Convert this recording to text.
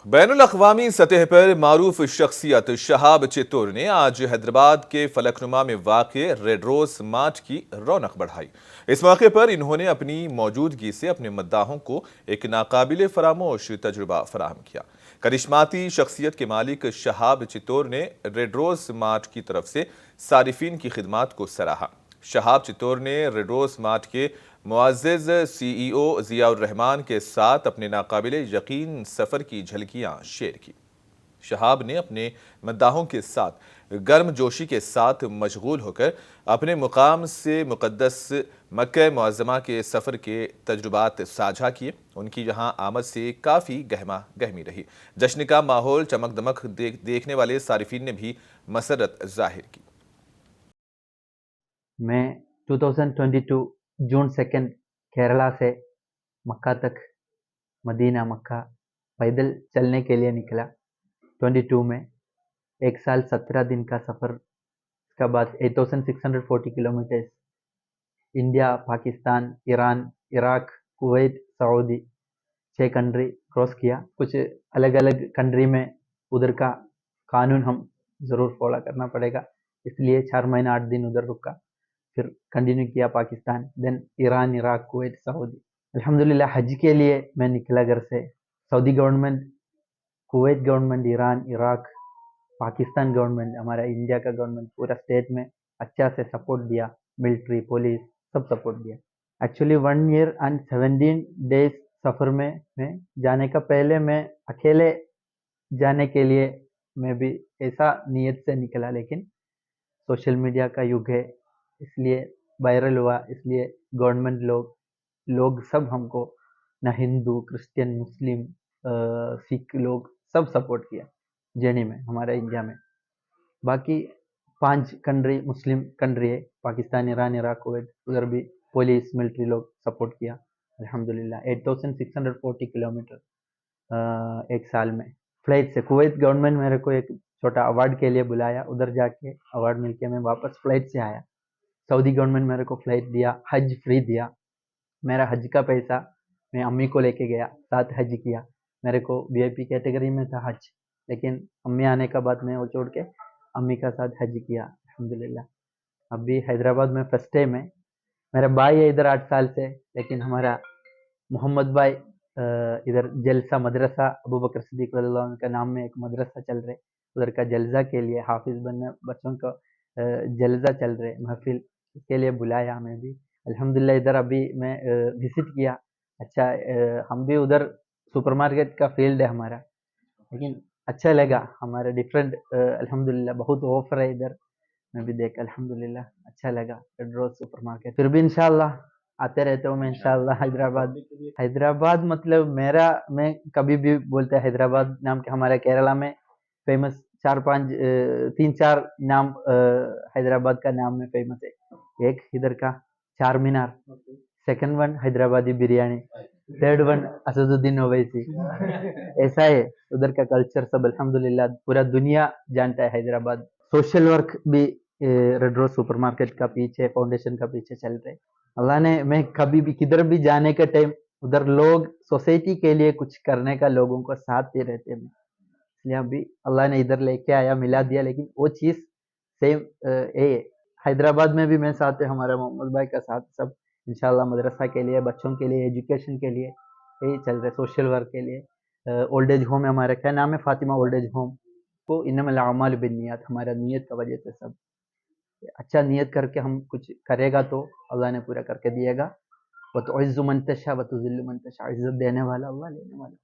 بین الاقوامی سطح پر معروف شخصیت شہاب چتور نے آج حیدرآباد کے فلک نما میں واقع ریڈ روز مارچ کی رونق بڑھائی۔ اس موقع پر انہوں نے اپنی موجودگی سے اپنے مداحوں کو ایک ناقابل فراموش تجربہ فراہم کیا۔ کرشماتی شخصیت کے مالک شہاب چتور نے ریڈ روز مارچ کی طرف سے صارفین کی خدمات کو سراہا۔ شہاب چتور نے ریڈ روز مارٹ کے معزز سی ای او ضیاء الرحمان کے ساتھ اپنے ناقابل یقین سفر کی جھلکیاں شیئر کی۔ شہاب نے اپنے مداحوں کے ساتھ گرم جوشی کے ساتھ مشغول ہو کر اپنے مقام سے مقدس مکہ معظمہ کے سفر کے تجربات ساجھا کیے۔ ان کی یہاں آمد سے کافی گہما گہمی رہی۔ جشن کا ماحول چمک دمک دیکھنے والے صارفین نے بھی مسرت ظاہر کی۔ میں 2022 جون 2 کیرلا سے مکہ تک مدینہ مکہ پیدل چلنے کے لیے نکلا 22 میں 1 سال 17 دن کا سفر، اس کا بعد 8640 kilometres India, Pakistan, Iran, Iraq, Kuwait, Saudi 6 country cross کیا۔ کچھ الگ الگ کنٹری میں ادھر کا قانون ہم ضرور فالو کرنا پڑے گا، اس لیے 4 مہینہ 8 دن ادھر رکا، پھر کنٹینیو کیا Pakistan, then Iran, Iraq, Kuwait, Saudi. الحمدللہ حج کے لیے میں نکلا گھر سے۔ Saudi government, Kuwait government, Iran, Iraq, Pakistan government, ہمارا انڈیا کا گورنمنٹ پورا اسٹیٹ میں اچھا سے سپورٹ دیا، ملٹری، پولیس سب سپورٹ دیا۔ ایکچولی 1 year and 17 days سفر میں جانے کا پہلے میں اکیلے جانے کے لیے میں بھی ایسا نیت سے نکلا، لیکن سوشل میڈیا کا یگ ہے، اس لیے وائرل ہوا، اس لیے گورنمنٹ لوگ سب ہم کو، نہ ہندو، کرسچن، مسلم، سکھ لوگ سب سپورٹ کیا جرنی میں، ہمارا انڈیا میں۔ باقی 5 کنٹری مسلم کنٹری ہے، پاکستان، ایران، عراق، کویت، ادھر بھی پولیس، ملٹری لوگ سپورٹ کیا الحمدللہ۔ 8640 کلومیٹر 1 سال میں فلائٹ سے۔ کویت گورنمنٹ میرے کو ایک چھوٹا ایوارڈ کے لیے بلایا، ادھر جا کے ایوارڈ مل کے میں واپس فلائٹ سے آیا۔ سعودی گورنمنٹ میرے کو فلائٹ دیا، حج فری دیا، میرا حج کا پیسہ میں امی کو لے کے گیا، ساتھ حج کیا۔ میرے کو وی آئی پی کیٹیگری میں تھا حج، لیکن امی آنے کا بعد میں وہ چھوڑ کے امی کا ساتھ حج کیا الحمدللہ۔ ابھی حیدرآباد میں فرسٹ ٹائم ہے، میرا بھائی ہے ادھر 8 سال سے، لیکن ہمارا محمد بھائی ادھر جلسہ مدرسہ ابو بکر صدیق رضی اللہ عنہ کا نام میں ایک مدرسہ چل رہے، ادھر کا جلسہ کے لیے حافظ بننے بچوں کا جلسہ چل رہے، محفل، اس کے لیے بلایا ہمیں بھی الحمدللہ۔ ادھر ابھی میں وزٹ کیا، اچھا ہم بھی ادھر سپر مارکیٹ کا فیلڈ ہے ہمارا، لیکن اچھا لگا ہمارا ڈفرینٹ الحمدللہ، بہت آفر ہے ادھر، میں بھی دیکھا الحمدللہ اچھا لگا ریڈ روز سپر مارکیٹ۔ پھر بھی انشاءاللہ آتے رہتا ہوں میں انشاءاللہ حیدرآباد مطلب میں کبھی بھی بولتا ہے حیدرآباد نام کے، ہمارے کیرلا میں فیمس 3-4 نام حیدرآباد کا نام میں فیمس ہے۔ ایک ادھر کا Charminar, second one Hyderabadi biryani, third one Asaduddin Owaisi. ایسا ہے ادھر کا کلچر سب الحمدللہ، پورا دنیا جانتا ہے حیدرآباد۔ سوشل ورک بھی ریڈ روز سپر مارکیٹ کا پیچھے، فاؤنڈیشن کا پیچھے چل رہے۔ اللہ نے میں کبھی بھی کدھر بھی جانے کے ٹائم ادھر لوگ سوسائٹی کے لیے کچھ کرنے کا لوگوں کو ساتھ دے رہتے ہیں، اس لیے ابھی اللہ نے ادھر لے کے آیا، ملا دیا، لیکن وہ چیز سیم حیدرآباد میں بھی میں ساتھ ہے، ہمارا محمد بھائی کا ساتھ، سب انشاءاللہ مدرسہ کے لیے، بچوں کے لیے، ایجوکیشن کے لیے یہی چل رہے، سوشل ورک کے لیے۔ اولڈ ایج ہوم ہے ہمارا، کیا نام ہے، فاطمہ اولڈ ایج ہوم کو، انما الاعمال بالنیات، ہمارا نیت کا وجہ سے سب اچھا نیت کر کے ہم کچھ کرے گا تو اللہ نے پورا کر کے دیے گا۔ وَتُعِزُّ مَن تَشَاءُ وَتُذِلُّ مَن تَشَاءُ، عزت دینے والا اللہ، لینے والا